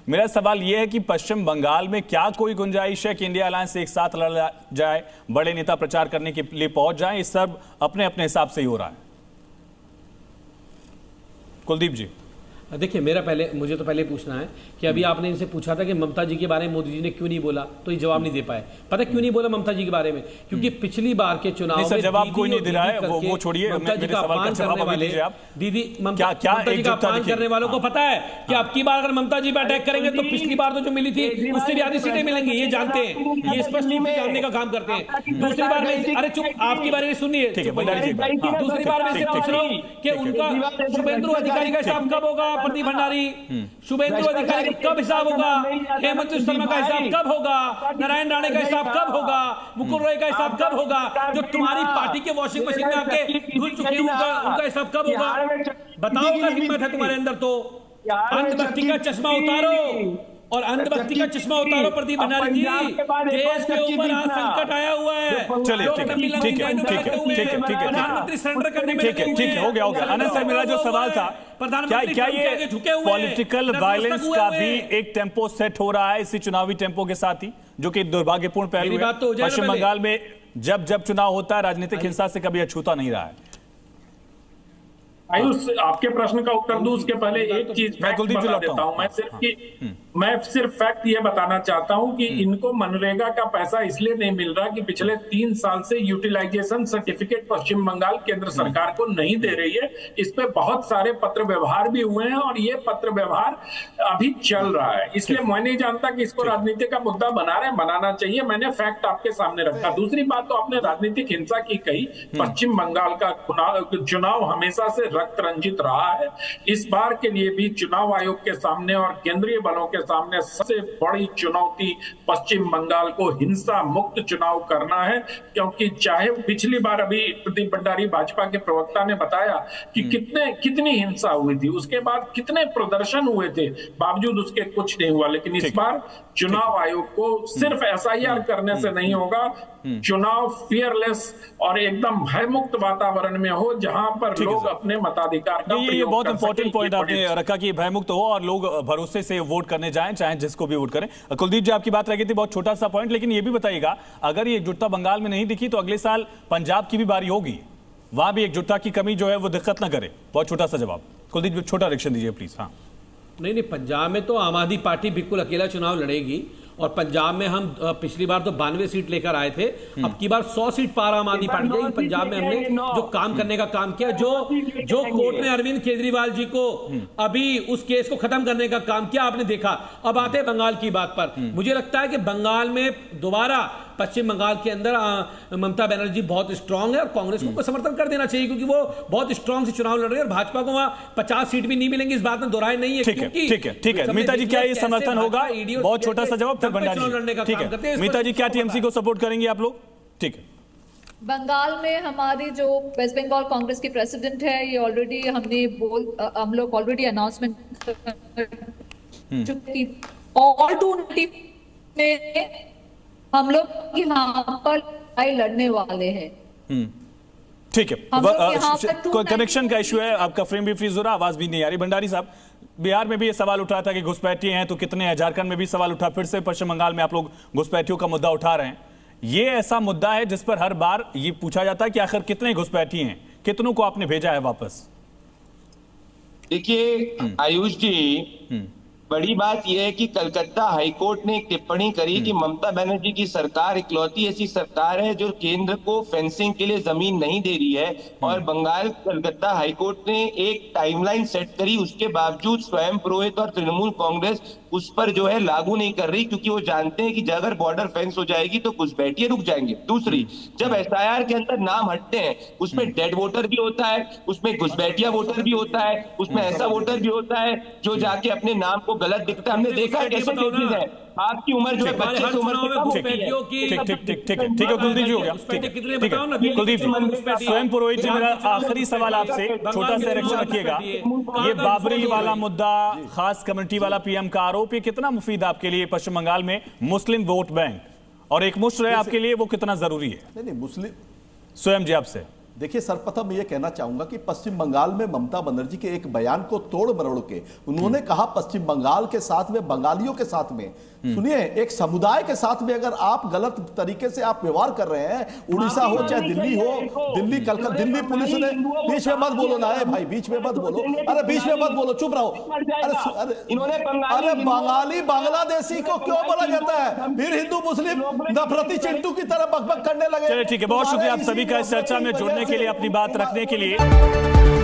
मेरा सवाल यह है कि पश्चिम बंगाल में क्या कोई गुंजाइश है कि इंडिया अलायंस एक साथ लड़ जाए, बड़े नेता प्रचार करने के लिए पहुंच जाएं? ये सब अपने अपने हिसाब से ही हो रहा है। कुलदीप जी, देखिए मुझे तो पहले पूछना है कि अभी आपने इनसे पूछा था कि ममता जी के बारे में मोदी जी ने क्यों नहीं बोला, तो ये जवाब नहीं दे पाए। पता क्यों नहीं बोला ममता जी के बारे में? क्योंकि पिछली बार के चुनाव में जवाब कोई नहीं दे रहा है, वो छोड़िए, ममता जी का अपमान करने वाले दीदी ममता जी का अपमान करने वालों को पता है कि अब की बार अगर ममता जी पर अटैक करेंगे तो पिछली बार तो जो मिली थी उससे भी आधी सीटें मिलेंगी, ये जानते हैं, ये स्पष्ट जानने का काम करते हैं। दूसरी बार में, अरे चुप, आपकी बारे में सुनिए, दूसरी बार में पूछ रहा हूँ कि उनका शुभेंदु अधिकारी का हिसाब कब होगा, प्रदीप भंडारी, शुभेंदु अधिकारी का कब हिसाब होगा, हेमंत शर्मा का हिसाब कब होगा, नारायण राणे का हिसाब कब होगा, मुकुल रॉय का हिसाब कब होगा, जो तुम्हारी पार्टी के वॉशिंग मशीन में आके धुल चुके हैं उनका हिसाब कब होगा? बताओ, अगर हिम्मत है तुम्हारे अंदर तो अंधभक्ति का चश्मा उतारो, और अंधभक्ति का चश्मा उतारो प्रदीप भंडारी जी। देश के ऊपर आज संकट आया हुआ है। चलिए ठीक है, प्रधानमंत्री सरेंडर करने में ठीक है, हो गया। आनंद सर, मेरा जो सवाल था, क्या ये पॉलिटिकल वायलेंस का भी एक टेम्पो सेट हो रहा है इसी चुनावी टेम्पो के साथ ही, जो कि दुर्भाग्यपूर्ण पहलू है? पश्चिम बंगाल में जब चुनाव होता है राजनीतिक हिंसा से कभी अछूता नहीं रहा है। आयुष, आपके प्रश्न का उत्तर दूं उसके पहले एक चीज मैं बता देता हूं। मैं सिर्फ फैक्ट ये बताना चाहता हूं कि इनको मनरेगा का पैसा इसलिए नहीं मिल रहा कि पिछले 3 साल से यूटिलाइजेशन सर्टिफिकेट पश्चिम बंगाल केंद्र सरकार को नहीं दे रही है। इस पे बहुत सारे पत्र व्यवहार भी हुए हैं और ये पत्र व्यवहार अभी चल रहा है, इसलिए मैं नहीं जानता कि इसको राजनीति का मुद्दा बनाना चाहिए। मैंने फैक्ट आपके सामने रखा। दूसरी बात, तो आपने राजनीतिक हिंसा की कही। पश्चिम बंगाल का चुनाव हमेशा से रक्त रंजित रहा है। इस बार के लिए भी चुनाव आयोग के सामने और केंद्रीय बलों के सामने सबसे बड़ी चुनौती पश्चिम बंगाल को हिंसा मुक्त चुनाव करना है, क्योंकि चाहे पिछली बार अभी प्रदीप भंडारी भाजपा के प्रवक्ता ने बताया कि कितनी हिंसा हुई थी, उसके बाद कितने प्रदर्शन हुए थे, बावजूद उसके कुछ नहीं हुआ। लेकिन इस बार चुनाव आयोग को सिर्फ एसआईआर करने से नहीं होगा, चुनाव फियरलेस और एकदम भयमुक्त वातावरण में हो, जहां पर लोग अपने मताधिकार का ये बहुत इंपॉर्टेंट पॉइंट आपने रखा कि भयमुक्त हो और लोग भरोसे से वोट करने जाएं, चाहे जिसको भी वोट करें। कुलदीप जी, आपकी बात रह गई थी, बहुत छोटा सा पॉइंट, लेकिन ये भी बताइएगा, अगर ये एकजुटता बंगाल में नहीं दिखी तो अगले साल पंजाब की भी बारी होगी, वहां भी एकजुटता की कमी जो है वो दिक्कत ना करे? बहुत छोटा सा जवाब कुलदीप जी, छोटा रिएक्शन दीजिए प्लीज। हाँ, नहीं, पंजाब में तो आम आदमी पार्टी बिल्कुल अकेला चुनाव लड़ेगी, और पंजाब में हम पिछली बार तो 92 सीट लेकर आए थे, अब की बार 100 सीट पार आम आदमी पार्टी जाएगी। पंजाब में हमने जो काम करने का काम किया, जो कोर्ट ने अरविंद केजरीवाल जी को अभी उस केस को खत्म करने का काम किया, आपने देखा। अब आते हैं बंगाल की बात पर। मुझे लगता है कि बंगाल में दोबारा पश्चिम बंगाल के अंदर ममता बनर्जी बहुत स्ट्रांग है और कांग्रेस को समर्थन कर देना चाहिए, क्योंकि वो बहुत स्ट्रांग से चुनाव लड़ रही है और भाजपा को वहां 50 सीट भी नहीं मिलेंगी, इस बात में दोहराई नहीं है। ठीक है मीता जी, क्या ये समर्थन होगा? बहुत छोटा सा जवाब, फिर भंडारी जी। ठीक है मीता जी, क्या टीएमसी को सपोर्ट करेंगे आप लोग? ठीक है, बंगाल में हमारी जो वेस्ट बंगाल कांग्रेस की प्रेसिडेंट है, ये ऑलरेडी हम लोग ऑलरेडी अनाउंसमेंट चुकी, और 290 में हम लोग यहाँ पर लड़ने वाले हैं। ठीक है, कनेक्शन का इशू है, आपका फ्रेम भी फ्रीज हो रहा, आवाज भी नहीं आ रही। भंडारी साहब, बिहार में भी ये सवाल उठ रहा था कि घुसपैठिए हैं तो कितने हैं, झारखंड में भी सवाल उठा, फिर से पश्चिम बंगाल में आप लोग घुसपैठियों का मुद्दा उठा रहे हैं। ये ऐसा मुद्दा है जिस पर हर बार ये पूछा जाता है कि आखिर कितने घुसपैठिए हैं, कितनों को आपने भेजा है वापस? देखिए आयुष जी, बड़ी बात यह है कि कलकत्ता हाईकोर्ट ने एक टिप्पणी करी कि ममता बनर्जी की सरकार इकलौती ऐसी सरकार है जो केंद्र को फेंसिंग के लिए जमीन नहीं दे रही है, और बंगाल कलकत्ता हाईकोर्ट ने एक टाइमलाइन सेट करी, उसके बावजूद स्वयं पुरोहित और तृणमूल कांग्रेस उस पर जो है लागू नहीं कर रही, क्योंकि वो जानते हैं कि अगर बॉर्डर फेंस हो जाएगी तो घुसपैठिए रुक जाएंगे। दूसरी, जब एसआईआर के अंदर नाम हटते हैं, उसमें डेड वोटर भी होता है, उसमें घुसपैठिया वोटर भी होता है, उसमें ऐसा वोटर भी होता है जो जाके अपने नाम को गलत दिखता है। हमने देखा है कैसे केसेस है। आपकी उम्र जो है बच्चे की उम्र से कम होती है। ठीक है कुलदीप जी, हो गया। कुलदीप जी, स्वयं पुरोहित जी, मेरा आखिरी सवाल आपसे, छोटा सा रिएक्शन रखिएगा। ये बाबरी वाला मुद्दा, खास कम्युनिटी वाला पीएम का आरोप, ये कितना मुफीद आपके लिए पश्चिम बंगाल में मुस्लिम वोट बैंक और एक मुश्त है आपके लिए, वो कितना जरूरी है? नहीं मुस्लिम, स्वयं जी आपसे देखिए, सर्वप्रथम मैं ये कहना चाहूंगा कि पश्चिम बंगाल में ममता बनर्जी के एक बयान को तोड़ मरोड़ के उन्होंने कहा पश्चिम बंगाल के साथ में, बंगालियों के साथ में, सुनिए, एक समुदाय के साथ में अगर आप गलत तरीके से आप व्यवहार कर रहे हैं, उड़ीसा हो चाहे दिल्ली हो, दिल्ली कलकत्ता, दिल्ली पुलिस ने, बीच में मत बोलो ना, भाई बीच में मत बोलो, अरे बीच में मत बोलो, चुप रहो। अरे बंगाली बांग्लादेशी को क्यों बोला जाता है? फिर हिंदू मुस्लिम नफरती चिंटू की तरह बकबक करने लगे। चलिए ठीक है, बहुत शुक्रिया आप सभी का इस चर्चा में जुड़ने के लिए, अपनी बात रखने के लिए।